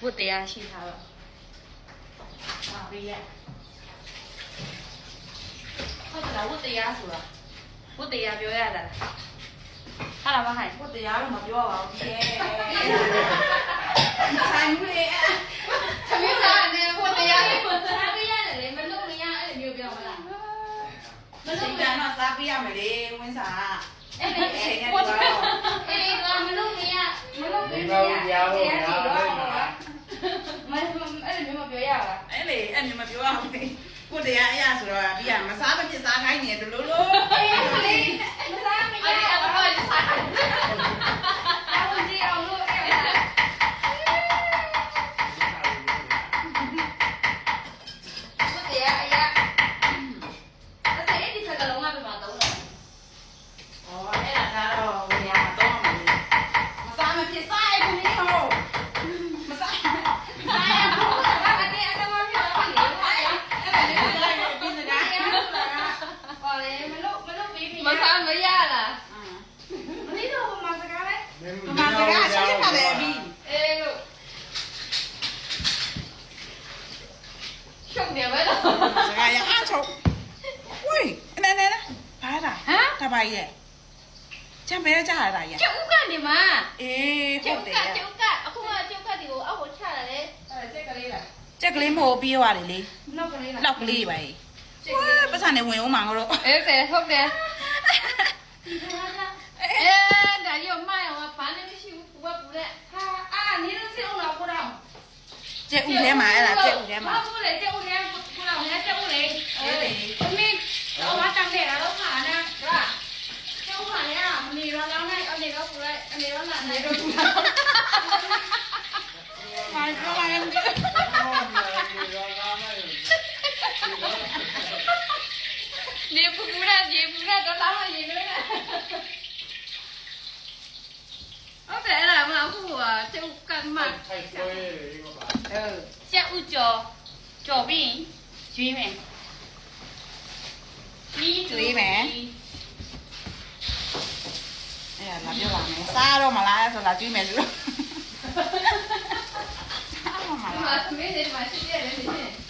ဝတ်တရားရှိထားတော့ပါပြီရဲ့ဟုတ်တယ်လားဝတ်တရားဆိုတာဝတ်တရားပြောရတာဟာလားမဟိုင်ဝတ်တရားတော့မပြောပါဘူးရဲ့ဆိုင်ဘူးလေသမီးစားနေဝတ်တရားလေးစားပြရတယ်လေမလုပ်မရအဲ့လိုမျိုးပြောမလားမလုပ်ကြတော့စားပြရမယ်လေဝင်းစားအဲ့ဒီအဲ့ဒီကတော့အေးကမလုပ်မရမလုပ်ပေးရတရားကြည့်တော့မအဲ့လိုမျိုးမပြောရပါအဲ့လေအဲ့မျိုးမပြောရဘူးကိုတရားအရာဆိုတော့ပြီးရမစားမဖြစ်စားခိုင်းနေတယ်လို့လို့အေးလေမစားမရအဲ့တော့စားအောင်ကြည့်အောင်လို့အဲ့ဒါကိုတရားအရာအဲ့ဒီစကလုံးကပြမှာတော့อ๋อအဲ့ဒါကတော့ဝင်ရမှာတော့မှာလေမစားမဖြစ်စားအဲ့ဒီဟိုမစားရဘူးအဲ့ဒီအတမပြောတာလေအဲ့ဒါလည်းဒီစကားဟောလေမလို့ပြီးပြီမစားမရလားမသိတော့မစကားလေမစကားရှင်းပါတယ်ပြီအေးလို့ရှုပ်နေပဲတော့စကားရအားချုပ်ဝေးနဲဘာလားဟမ်တပိုင်ရဲ့ကျန်ပဲကြရတာရဲ့ကျုပ်ကနေမှာအေးဟုတ်တယ်ကျုပ်ကအခုမှကျုပ်ကဒီကိုအောက်ကိုချရလေအဲ့ကျက်ကလေးလားကျက်ကလေးမဟုတ်ပြီးရတယ်လေနောက်ကလေးလားနောက်ကလေးပဲဝါပတ်စံနေဝင်အောင်မှာငါတို့အေးဟုတ်တယ်ဒါရောမိုက်အောင်ဘာနဲ့မရှိဘူးပူပူတဲ့ဟာအာနေလို့စိအောင်တော့ကိုတော့ကျက်ဦးထဲမှာအဲ့ဒါကျက်ဦးထဲမှာဟုတ်တယ်ကျက်ဦးထဲကိုတော့လည်းကျက်ဦးလေအေးသမီးတော့မတန်းနေတာတော့ဟာနာဒါကျက်ဦးဟာရမနေတော့လောင်းလိုက်အနေတော့ပူလိုက်အနေတော့လာနေတော့ပူလိုက်မာကျော်ရင်နေပူရတော့လာမရင်းလို့ဟုတ်တယ်အဲ့ဒါမှအခုကကျုပ်ကမှထိုက်ဆွဲရေးပါကျက်ဥကြော်ပြီးကျွေးမယ်ပြီးကျွေးမယ်အဲ့ဒါလာပြောပါမယ်စားတော့မလားဆိုလာကျွေးမယ်ဆိုတော့စားတော့မလားမင်းတွေမှာရှိရတယ်နေ